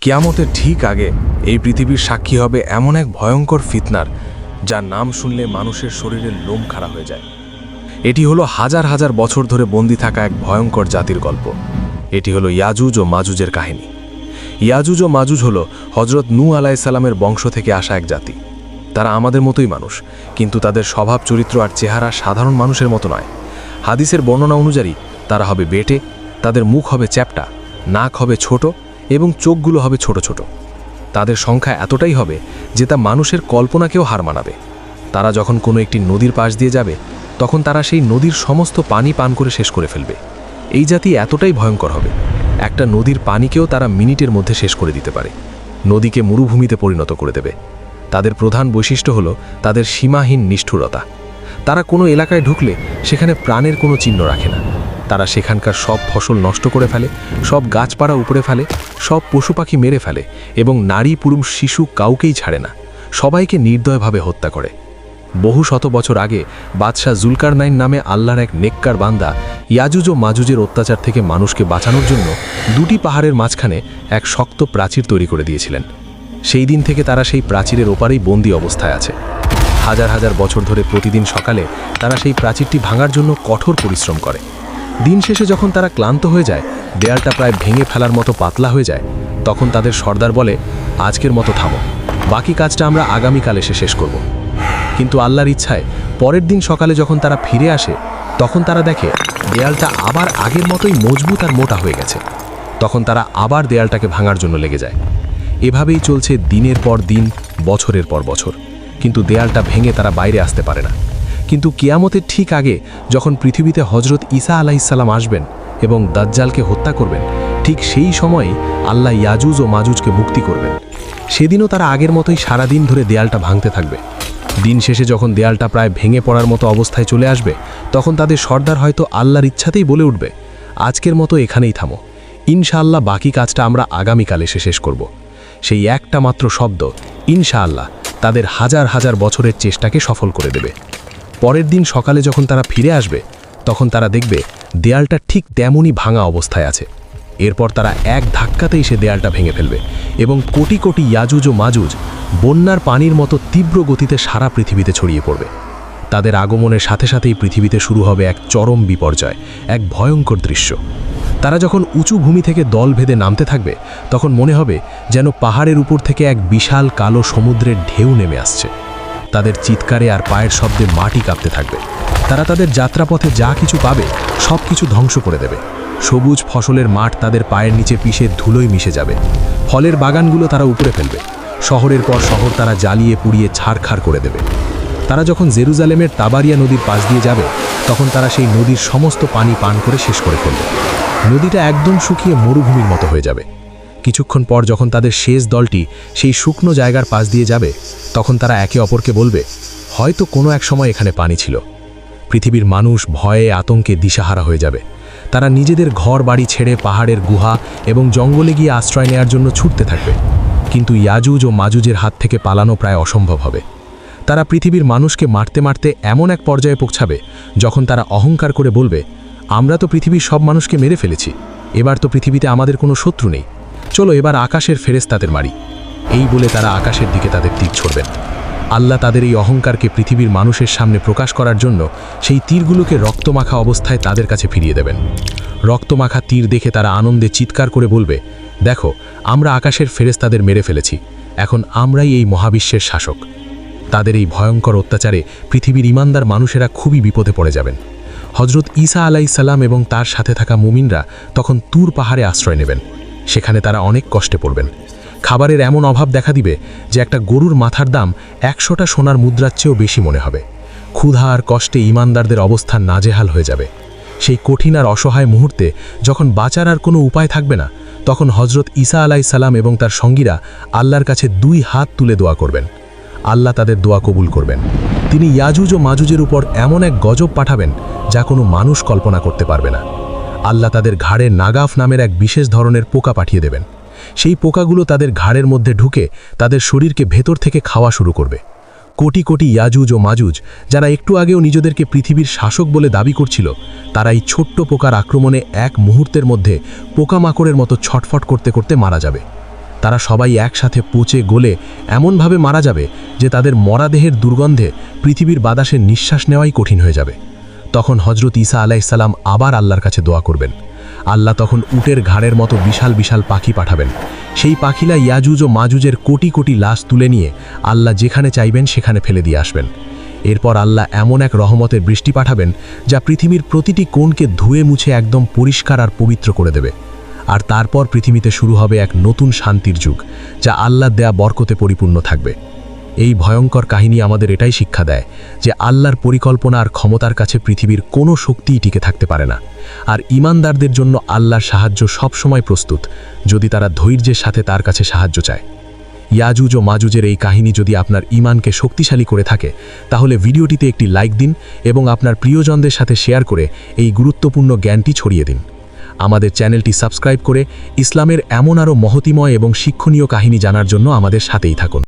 কিয়ামতের ঠিক আগে এই পৃথিবীর সাক্ষী হবে এমন এক ভয়ঙ্কর ফিতনার, যার নাম শুনলে মানুষের শরীরের লোম খাড়া হয়ে যায়। এটি হলো হাজার হাজার বছর ধরে বন্দী থাকা এক ভয়ঙ্কর জাতির গল্প। এটি হলো ইয়াজুজ ও মাজুজের কাহিনী। ইয়াজুজ ও মাজুজ হলো হজরত নূহ আলাইহিসসালামের বংশ থেকে আসা এক জাতি। তারা আমাদের মতোই মানুষ, কিন্তু তাদের স্বভাব, চরিত্র আর চেহারা সাধারণ মানুষের মতো নয়। হাদিসের বর্ণনা অনুযায়ী তারা হবে বেটে, তাদের মুখ হবে চ্যাপ্টা, নাক হবে ছোট এবং চোখগুলো হবে ছোট ছোট। তাদের সংখ্যা এতটাই হবে যে তা মানুষের কল্পনাকেও হার মানাবে। তারা যখন কোনো একটি নদীর পাশ দিয়ে যাবে, তখন তারা সেই নদীর সমস্ত পানি পান করে শেষ করে ফেলবে। এই জাতি এতটাই ভয়ঙ্কর হবে, একটা নদীর পানিকেও তারা মিনিটের মধ্যে শেষ করে দিতে পারে, নদীকে মরুভূমিতে পরিণত করে দেবে। তাদের প্রধান বৈশিষ্ট্য হলো তাদের সীমাহীন নিষ্ঠুরতা। তারা কোনো এলাকায় ঢুকলে সেখানে প্রাণের কোনো চিহ্ন রাখে না। তারা সেখানকার সব ফসল নষ্ট করে ফেলে, সব গাছপালা উপড়ে ফেলে, সব পশু পাখি মেরে ফেলে এবং নারী, পুরুষ, শিশু কাউকেই ছাড়ে না। সবাইকে নির্দয়ভাবে হত্যা করে। বহু শত বছর আগে বাদশাহ জুলকারনাইন নামে আল্লাহর এক নেককার বান্দা ইয়াজুজ ও মাজুজের অত্যাচার থেকে মানুষকে বাঁচানোর জন্য দুটি পাহাড়ের মাঝখানে এক শক্ত প্রাচীর তৈরি করে দিয়েছিলেন। সেই দিন থেকে তারা সেই প্রাচীরের ওপারেই বন্দী অবস্থায় আছে। হাজার হাজার বছর ধরে প্রতিদিন সকালে তারা সেই প্রাচীরটি ভাঙার জন্য কঠোর পরিশ্রম করে। দিন শেষে যখন তারা ক্লান্ত হয়ে যায়, দেয়ালটা প্রায় ভেঙে ফেলার মতো পাতলা হয়ে যায়, তখন তাদের সর্দার বলে, আজকের মতো থামো, বাকি কাজটা আমরা আগামীকাল এসে শেষ করব। কিন্তু আল্লাহর ইচ্ছায় পরের দিন সকালে যখন তারা ফিরে আসে, তখন তারা দেখে দেয়ালটা আবার আগের মতোই মজবুত আর মোটা হয়ে গেছে। তখন তারা আবার দেয়ালটাকে ভাঙার জন্য লেগে যায়। এভাবেই চলছে দিনের পর দিন, বছরের পর বছর, কিন্তু দেয়ালটা ভেঙে তারা বাইরে আসতে পারে না। কিন্তু কিয়ামতের ঠিক আগে যখন পৃথিবীতে হজরত ঈসা আলাইহিসসালাম আসবেন এবং দাজ্জালকে হত্যা করবেন, ঠিক সেই সময়ে আল্লাহ ইয়াজুজ ও মাজুজকে মুক্তি করবেন। সেদিনও তারা আগের মতোই সারাদিন ধরে দেয়ালটা ভাঙতে থাকবে। দিন শেষে যখন দেয়ালটা প্রায় ভেঙে পড়ার মতো অবস্থায় চলে আসবে, তখন তাদের সর্দার হয়তো আল্লাহর ইচ্ছাতেই বলে উঠবে, আজকের মতো এখানেই থামো, ইনশাআল্লাহ বাকি কাজটা আমরা আগামীকাল এসে শেষ করব। সেই একটা মাত্র শব্দ ইনশাআল্লাহ তাদের হাজার হাজার বছরের চেষ্টাকে সফল করে দেবে। পরের দিন সকালে যখন তারা ফিরে আসবে, তখন তারা দেখবে দেয়ালটা ঠিক তেমনই ভাঙা অবস্থায় আছে। এরপর তারা এক ধাক্কাতেই সে দেয়ালটা ভেঙে ফেলবে এবং কোটি কোটি ইয়াজুজ ও মাজুজ বন্যার পানির মতো তীব্র গতিতে সারা পৃথিবীতে ছড়িয়ে পড়বে। তাদের আগমনের সাথে সাথেই পৃথিবীতে শুরু হবে এক চরম বিপর্যয়, এক ভয়ঙ্কর দৃশ্য। তারা যখন উঁচু ভূমি থেকে দল ভেদে নামতে থাকবে, তখন মনে হবে যেন পাহাড়ের উপর থেকে এক বিশাল কালো সমুদ্রের ঢেউ নেমে আসছে। তাদের চিৎকারে আর পায়ের শব্দে মাটি কাঁপতে থাকবে। তারা তাদের যাত্রাপথে যা কিছু পাবে সব কিছু ধ্বংস করে দেবে। সবুজ ফসলের মাঠ তাদের পায়ের নিচে পিষে ধুলোয় মিশে যাবে। ফলের বাগানগুলো তারা উপড়ে ফেলবে। শহরের পর শহর তারা জ্বালিয়ে পুড়িয়ে ছারখার করে দেবে। তারা যখন জেরুজালেমের তাবারিয়া নদীর পাশ দিয়ে যাবে, তখন তারা সেই নদীর সমস্ত পানি পান করে শেষ করে ফেলবে। নদীটা একদম শুকিয়ে মরুভূমির মতো হয়ে যাবে। কিছুক্ষণ পর যখন তাদের শেষ দলটি সেই শুকনো জায়গার পাশ দিয়ে যাবে, তখন তারা একে অপরকে বলবে, হয়তো কোনো এক সময় এখানে পানি ছিল। পৃথিবীর মানুষ ভয়ে আতঙ্কে দিশাহারা হয়ে যাবে। তারা নিজেদের ঘর বাড়ি ছেড়ে পাহাড়ের গুহা এবং জঙ্গলে গিয়ে আশ্রয় নেওয়ার জন্য ছুটতে থাকবে। কিন্তু ইয়াজুজ ও মাজুজের হাত থেকে পালানো প্রায় অসম্ভব হবে। তারা পৃথিবীর মানুষকে মারতে মারতে এমন এক পর্যায়ে পৌঁছাবে যখন তারা অহংকার করে বলবে, আমরা তো পৃথিবীর সব মানুষকে মেরে ফেলেছি, এবার তো পৃথিবীতে আমাদের কোনো শত্রু নেই, চলো এবার আকাশের ফেরেশতাদের মারি। এই বলে তারা আকাশের দিকে তাদের তীর ছড়বেন। আল্লাহ তাদের এই অহংকারকে পৃথিবীর মানুষের সামনে প্রকাশ করার জন্য সেই তীরগুলোকে রক্তমাখা অবস্থায় তাদের কাছে ফিরিয়ে দেবেন। রক্তমাখা তীর দেখে তারা আনন্দে চিৎকার করে বলবে, দেখো, আমরা আকাশের ফেরেশতাদের মেরে ফেলেছি, এখন আমরাই এই মহাবিশ্বের শাসক। তাদের এই ভয়ঙ্কর অত্যাচারে পৃথিবীর ইমানদার মানুষেরা খুবই বিপদে পড়ে যাবেন। হজরত ঈসা আলাইহিসসালাম এবং তার সাথে থাকা মুমিনরা তখন তুর পাহাড়ে আশ্রয় নেবেন। সেখানে তারা অনেক কষ্টে পড়বেন। খাবারের এমন অভাব দেখা দিবে যে একটা গরুর মাথার দাম 100টা সোনার মুদ্রার চেয়েও বেশি মনে হবে। ক্ষুধা আর কষ্টে ইমানদারদের অবস্থা নাজেহাল হয়ে যাবে। সেই কঠিন আর অসহায় মুহূর্তে যখন বাঁচার আর কোনো উপায় থাকবে না, তখন হজরত ঈসা আলাইহিসসালাম এবং তার সঙ্গীরা আল্লাহর কাছে 2 হাত তুলে দোয়া করবেন। আল্লাহ তাদের দোয়া কবুল করবেন। তিনি ইয়াজুজ ও মাজুজের উপর এমন এক গজব পাঠাবেন যা কোনো মানুষ কল্পনা করতে পারবে না। আল্লাহ তাদের ঘাড়ে নাগাফ নামের এক বিশেষ ধরনের পোকা পাঠিয়ে দেবেন। সেই পোকাগুলো তাদের ঘাড়ের মধ্যে ঢুকে তাদের শরীরকে ভেতর থেকে খাওয়া শুরু করবে। কোটি কোটি ইয়াজুজ ও মাজুজ, যারা একটু আগেও নিজেদেরকে পৃথিবীর শাসক বলে দাবি করছিল, তারা এই ছোট্ট পোকার আক্রমণে এক মুহূর্তের মধ্যে পোকামাকড়ের মতো ছটফট করতে করতে মারা যাবে। তারা সবাই একসাথে পচে গলে এমনভাবে মারা যাবে যে তাদের মরাদেহের দুর্গন্ধে পৃথিবীর বাতাসে নিঃশ্বাস নেওয়াই কঠিন হয়ে যাবে। তখন হজরত ঈসা আলাইহিসসালাম আবার আল্লাহর কাছে দোয়া করবেন। আল্লাহ তখন উটের ঘাড়ের মতো বিশাল বিশাল পাখি পাঠাবেন। সেই পাখিলা ইয়াজুজ ও মাজুজের কোটি কোটি লাশ তুলে নিয়ে আল্লাহ যেখানে চাইবেন সেখানে ফেলে দিয়ে আসবেন। এরপর আল্লাহ এমন এক রহমতের বৃষ্টি পাঠাবেন যা পৃথিবীর প্রতিটি কোণকে ধুয়ে মুছে একদম পরিষ্কার আর পবিত্র করে দেবে। আর তারপর পৃথিবীতে শুরু হবে এক নতুন শান্তির যুগ, যা আল্লাহর দেয়া বরকতে পরিপূর্ণ থাকবে। এই ভয়ঙ্কর কাহিনী আমাদের এটাই শিক্ষা দেয় যে আল্লাহর পরিকল্পনা আর ক্ষমতার কাছে পৃথিবীর কোনো শক্তিই টিকে থাকতে পারে না। আর ঈমানদারদের জন্য আল্লাহর সাহায্য সবসময় প্রস্তুত, যদি তারা ধৈর্যের সাথে তার কাছে সাহায্য চায়। ইয়াজুজ ও মাজুজের এই কাহিনী যদি আপনার ঈমানকে শক্তিশালী করে থাকে, তাহলে ভিডিওটিতে একটি লাইক দিন এবং আপনার প্রিয়জনদের সাথে শেয়ার করে এই গুরুত্বপূর্ণ জ্ঞানটি ছড়িয়ে দিন। আমাদের চ্যানেলটি সাবস্ক্রাইব করে ইসলামের এমন আরও মহতিময় এবং শিক্ষণীয় কাহিনী জানার জন্য আমাদের সাথেই থাকুন।